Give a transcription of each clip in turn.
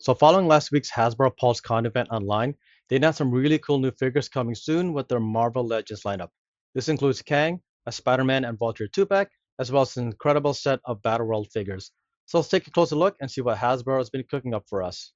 So following last week's Hasbro PulseCon event online, they announced some really cool new figures coming soon with their Marvel Legends lineup. This includes Kang, a Spider-Man and Vulture 2-pack, as well as an incredible set of Battle World figures. So let's take a closer look and see what Hasbro has been cooking up for us.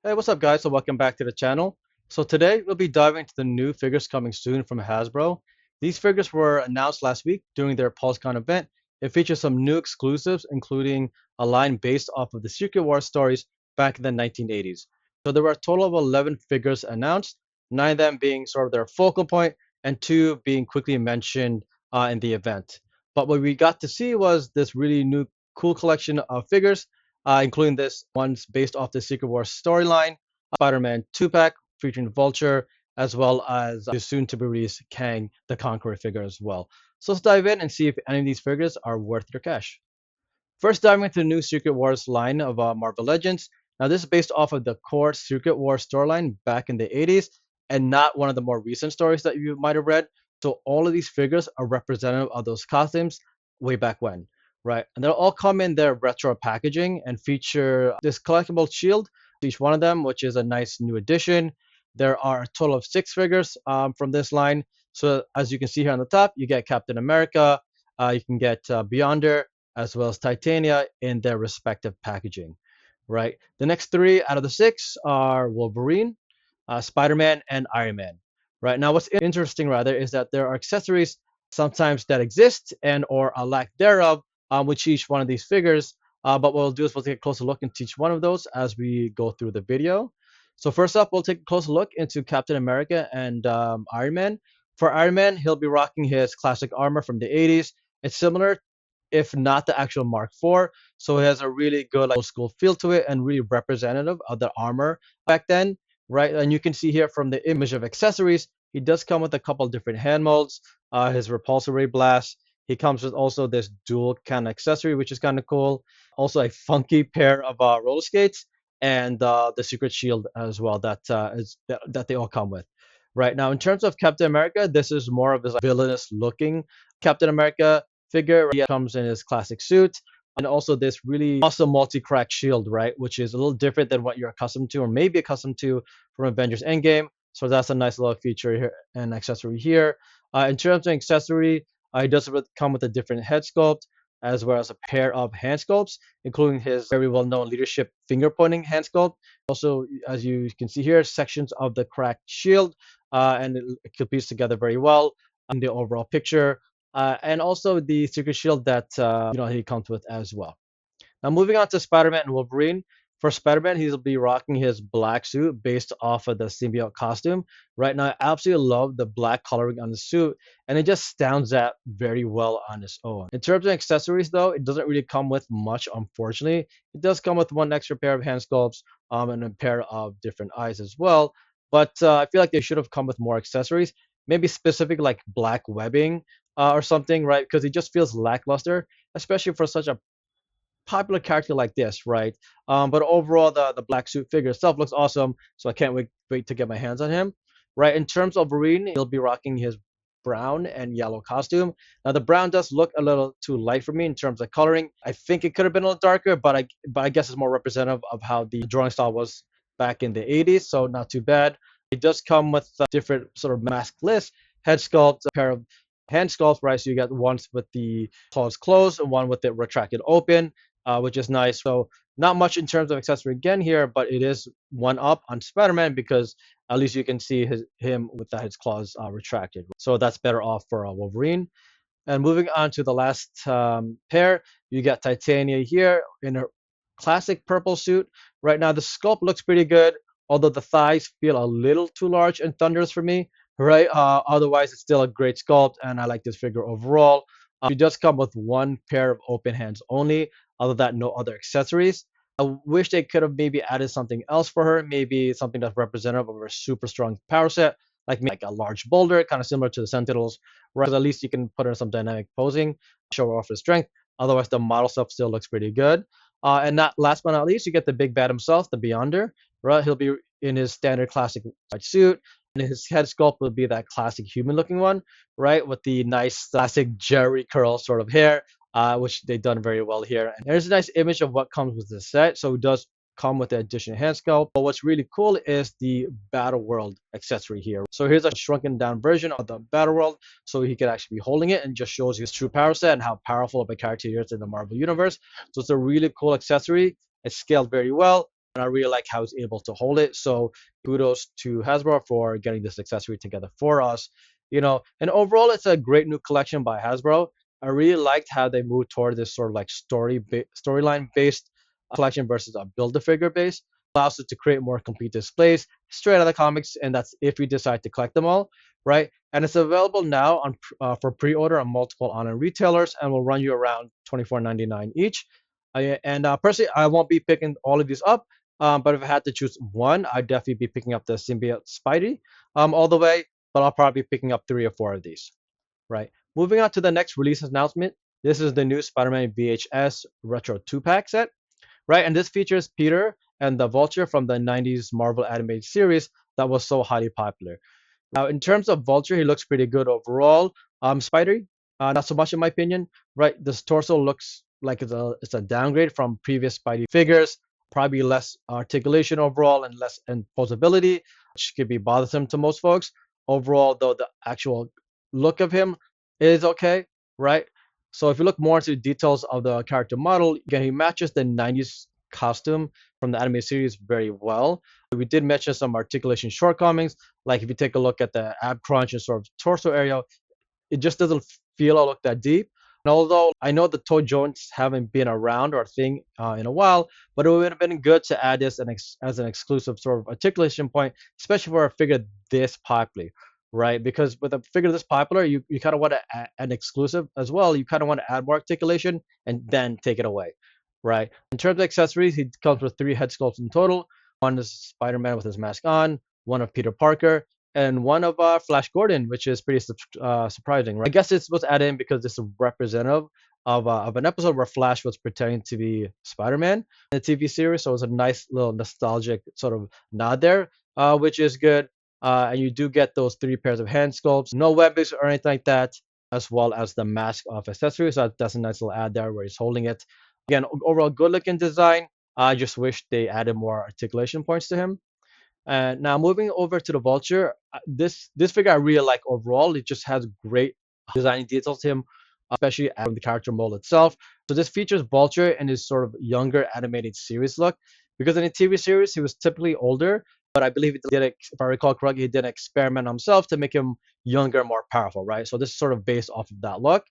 Hey, what's up guys? So welcome back to the channel. So today we'll be diving into the new figures coming soon from Hasbro. These figures were announced last week during their PulseCon event. It features some new exclusives, including a line based off of the Secret Wars stories back in the 1980s. So there were a total of 11 figures announced, 9 of them being sort of their focal point, and 2 being quickly mentioned in the event. But what we got to see was this really new cool collection of figures including this one's based off the Secret Wars storyline, Spider-Man 2-pack featuring Vulture, as well as the soon-to-be released Kang the Conqueror figure as well. So let's dive in and see if any of these figures are worth your cash. First, diving into the new Secret Wars line of Marvel Legends. Now, this is based off of the core Secret Wars storyline back in the 80s and not one of the more recent stories that you might have read. So, all of these figures are representative of those costumes way back when, right? And they'll all come in their retro packaging and feature this collectible shield, each one of them, which is a nice new addition. There are a total of 6 figures from this line. So, as you can see here on the top, you get Captain America, you can get Beyonder, as well as Titania in their respective packaging, right? The next 3 out of the 6 are Wolverine, Spider-Man, and Iron Man, right? Now, what's interesting rather is that there are accessories sometimes that exist and or a lack thereof with each one of these figures. But what we'll do is we'll take a closer look into each one of those as we go through the video. So first up, we'll take a closer look into Captain America and Iron Man. For Iron Man, he'll be rocking his classic armor from the 80s. It's similar if not the actual Mark IV. So it has a really good like, old school feel to it and really representative of the armor back then, right? And you can see here from the image of accessories, he does come with a couple different hand molds, his repulsor ray blast. He comes with also this dual kind of accessory, which is kind of cool. Also a funky pair of roller skates and the secret shield as well that they all come with. Right now, in terms of Captain America, this is more of this like, villainous looking Captain America figure. He comes in his classic suit and also this really awesome multi-crack shield, right? Which is a little different than what you're accustomed to or maybe accustomed to from Avengers Endgame. So that's a nice little feature here and accessory here. In terms of accessory, it does come with a different head sculpt as well as a pair of hand sculpts, including his very well-known leadership finger-pointing hand sculpt. Also, as you can see here, sections of the cracked shield, and it competes together very well in the overall picture and also the secret shield that he comes with as well. Now moving on to Spider-Man and Wolverine. For Spider-Man, he'll be rocking his black suit based off of the symbiote costume. Right now, I absolutely love the black coloring on the suit, and it just stands out very well on its own. In terms of accessories, though, it doesn't really come with much, unfortunately. It does come with one extra pair of hand sculpts and a pair of different eyes as well. But I feel like they should have come with more accessories, maybe specific like black webbing or something, right? Because it just feels lackluster, especially for such a popular character like this, right? But overall, the black suit figure itself looks awesome, so I can't wait to get my hands on him, right? In terms of Wolverine, he'll be rocking his brown and yellow costume. Now the brown does look a little too light for me in terms of coloring. I think it could have been a little darker, but I guess it's more representative of how the drawing style was back in the 80s, so not too bad. It does come with different sort of maskless head sculpts, a pair of hand sculpts, right? So you got ones with the claws closed and one with it retracted open, which is nice. So not much in terms of accessory again here, but it is one up on Spider-Man because at least you can see him with his claws retracted. So that's better off for Wolverine. And moving on to the last pair, you got Titania here in her classic purple suit. Right now, the sculpt looks pretty good, although the thighs feel a little too large and thunderous for me. Right. Otherwise, it's still a great sculpt, and I like this figure overall. She does come with one pair of open hands only. Other than that, no other accessories. I wish they could have maybe added something else for her, maybe something that's representative of her super strong power set, like a large boulder, kind of similar to the Sentinels, right? 'Cause at least you can put her in some dynamic posing, show her off her strength. Otherwise, the model stuff still looks pretty good. And not last but not least, you get the big bad himself, the Beyonder, right? He'll be in his standard classic white suit. And his head sculpt will be that classic human looking one, right? With the nice classic Jerry curl sort of hair, which they've done very well here. And there's a nice image of what comes with the set. So it does come with the additional hand sculpt. But what's really cool is the Battle World accessory here. So here's a shrunken down version of the Battle World. So he can actually be holding it and just shows his true power set and how powerful of a character he is in the Marvel Universe. So it's a really cool accessory. It's scaled very well. And I really like how he's able to hold it. So kudos to Hasbro for getting this accessory together for us. And overall, it's a great new collection by Hasbro. I really liked how they moved toward this sort of like storyline based collection versus a build a figure base. Allows us to create more complete displays straight out of the comics, and that's if we decide to collect them all, right? And it's available now on for pre-order on multiple online retailers, and will run you around $24.99 each. Personally, I won't be picking all of these up, but if I had to choose one, I'd definitely be picking up the Symbiote Spidey all the way, but I'll probably be picking up 3 or 4 of these, right? Moving on to the next release announcement. This is the new Spider-Man VHS Retro 2-pack set, right? And this features Peter and the Vulture from the 90s Marvel animated series that was so highly popular. Now, in terms of Vulture, he looks pretty good overall. Spidey, not so much in my opinion, right? This torso looks like it's a downgrade from previous Spidey figures. Probably less articulation overall and less imposability, which could be bothersome to most folks. Overall, though, the actual look of him is okay, right? So if you look more into the details of the character model, again, he matches the 90s costume from the anime series very well. We did mention some articulation shortcomings, like if you take a look at the ab crunch and sort of torso area, it just doesn't feel or look that deep. And although I know the toe joints haven't been around or a thing in a while, but it would have been good to add this as an exclusive sort of articulation point, especially for a figure this popular, right? Because with a figure this popular, you kind of want to add an exclusive as well. You kind of want to add more articulation and then take it away, right? In terms of accessories, he comes with 3 head sculpts in total. One is Spider-Man with his mask on, one of Peter Parker, and one of Flash Gordon, which is pretty surprising, right? I guess this was added in because this is representative of an episode where Flash was pretending to be Spider-Man in the TV series, so it was a nice little nostalgic sort of nod there, which is good. And you do get those 3 pairs of hand sculpts, no webbings or anything like that, as well as the mask of accessories. So that's a nice little add there where he's holding it. Again, overall good looking design. I just wish they added more articulation points to him. Now moving over to the Vulture, this figure I really like overall. It just has great design details to him, especially from the character mold itself. So this features Vulture in his sort of younger animated series look, because in the TV series he was typically older, but I believe if I recall correctly, he did an experiment on himself to make him younger, more powerful, right? So this is sort of based off of that look.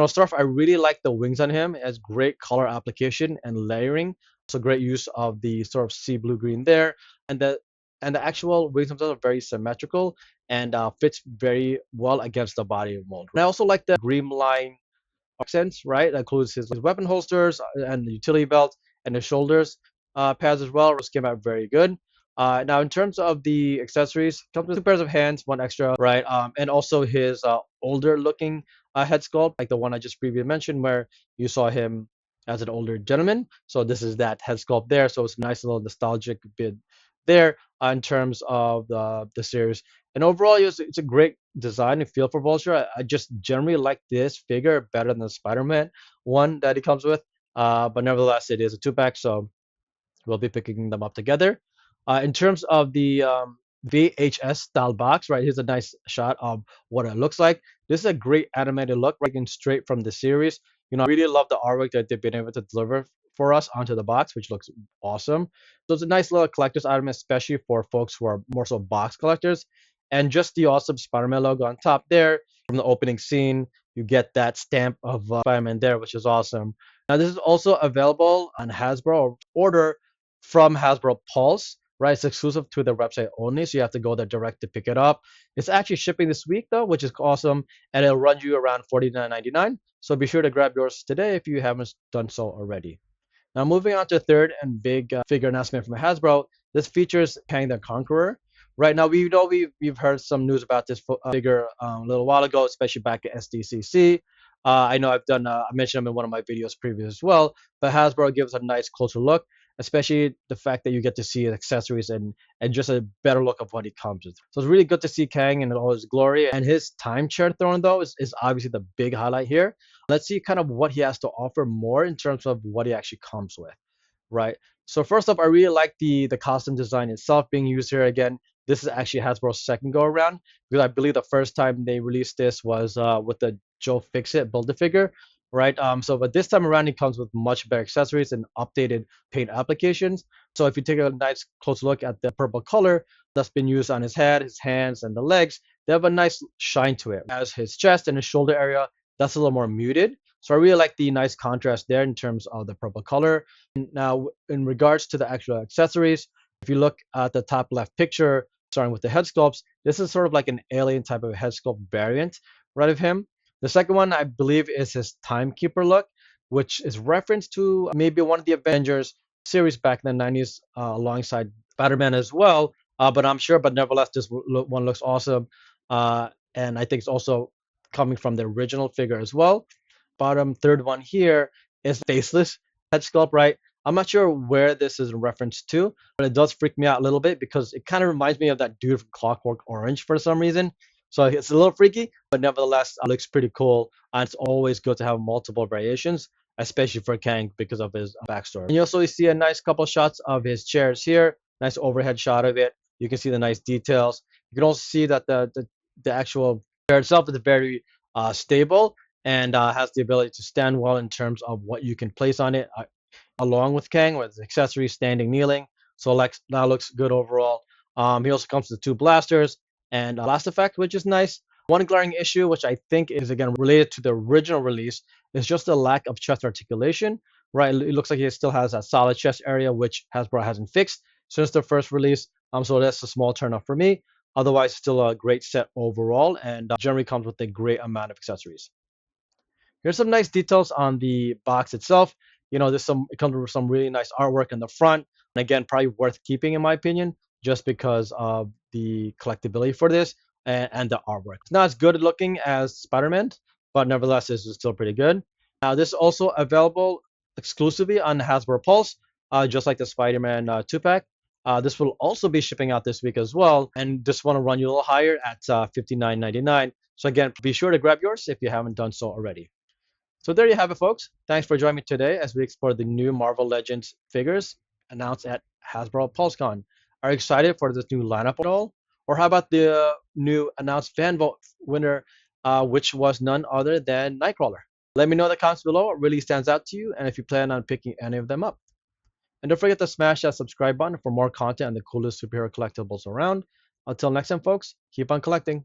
Stuff I really like the wings on him. It has great color application and layering. So great use of the sort of sea blue green there, and the actual wings themselves are very symmetrical and fits very well against the body mold. And I also like the green line accents, right? That includes his weapon holsters and the utility belt and the shoulders pads as well, which came out very good. Now, in terms of the accessories, comes with 2 pairs of hands, one extra, right? And also his older looking head sculpt, like the one I just previously mentioned, where you saw him as an older gentleman. So this is that head sculpt there. So it's a nice little nostalgic bit there in terms of the series. And overall, it's a great design and feel for Vulture. I just generally like this figure better than the Spider-Man one that he comes with. But nevertheless, it is a 2-pack, so we'll be picking them up together. In terms of the VHS style box, right? Here's a nice shot of what it looks like. This is a great animated look, right? Straight from the series. I really love the artwork that they've been able to deliver for us onto the box, which looks awesome. So it's a nice little collector's item, especially for folks who are more so box collectors. And just the awesome Spider-Man logo on top there from the opening scene. You get that stamp of Spider-Man there, which is awesome. Now, this is also available on Hasbro order from Hasbro Pulse, right? It's exclusive to their website only, so you have to go there direct to pick it up. It's actually shipping this week though, which is awesome, and it'll run you around $49.99. So be sure to grab yours today if you haven't done so already. Now moving on to the third and big figure announcement from Hasbro. This features Kang the Conqueror. Right now, we know we've heard some news about this figure a little while ago, especially back at SDCC. I know I mentioned him in one of my videos previous as well, but Hasbro gives a nice closer look. especially the fact that you get to see his accessories and just a better look of what he comes with. So it's really good to see Kang in all his glory. And his time chair throne, though, is obviously the big highlight here. Let's see kind of what he has to offer more in terms of what he actually comes with, right? So first off, I really like the costume design itself being used here. Again, this is actually Hasbro's second go around, because I believe the first time they released this was with the Joe Fixit Build-A-Figure, right? But this time around, it comes with much better accessories and updated paint applications. So if you take a nice close look at the purple color that's been used on his head, his hands, and the legs, they have a nice shine to it. As his chest and his shoulder area, that's a little more muted. So I really like the nice contrast there in terms of the purple color. Now, in regards to the actual accessories, if you look at the top left picture, starting with the head sculpts, this is sort of like an alien type of head sculpt variant, right, of him. The second one, I believe, is his Timekeeper look, which is reference to maybe one of the Avengers series back in the 90s, alongside Spider-Man as well. But I'm sure, but nevertheless, this one looks awesome. And I think it's also coming from the original figure as well. Bottom third one here is faceless head sculpt, right? I'm not sure where this is in reference to, but it does freak me out a little bit because it kind of reminds me of that dude from Clockwork Orange for some reason. So it's a little freaky, but nevertheless, looks pretty cool. And it's always good to have multiple variations, especially for Kang because of his backstory. And you also see a nice couple shots of his chairs here, nice overhead shot of it. You can see the nice details. You can also see that the actual chair itself is very stable and has the ability to stand well in terms of what you can place on it, along with Kang with accessories, standing, kneeling. So like that looks good overall. He also comes with two blasters and a blast effect, which is nice. One glaring issue, which I think is again related to the original release, is just the lack of chest articulation. Right, it looks like he still has that solid chest area, which Hasbro hasn't fixed since the first release. So that's a small turn off for me. Otherwise, still a great set overall, and generally comes with a great amount of accessories. Here's some nice details on the box itself. There's it comes with some really nice artwork in the front. And again, probably worth keeping in my opinion, just because of the collectability for this and the artwork. It's not as good looking as Spider-Man, but nevertheless, this is still pretty good. Now, this is also available exclusively on Hasbro Pulse, just like the Spider-Man 2-pack. This will also be shipping out this week as well, and this one will run you a little higher at $59.99. So again, be sure to grab yours if you haven't done so already. So there you have it, folks. Thanks for joining me today as we explore the new Marvel Legends figures announced at Hasbro PulseCon. Are you excited for this new lineup at all? Or how about the new announced fan vote winner, which was none other than Nightcrawler? Let me know in the comments below what really stands out to you and if you plan on picking any of them up. And don't forget to smash that subscribe button for more content and the coolest superhero collectibles around. Until next time, folks, keep on collecting.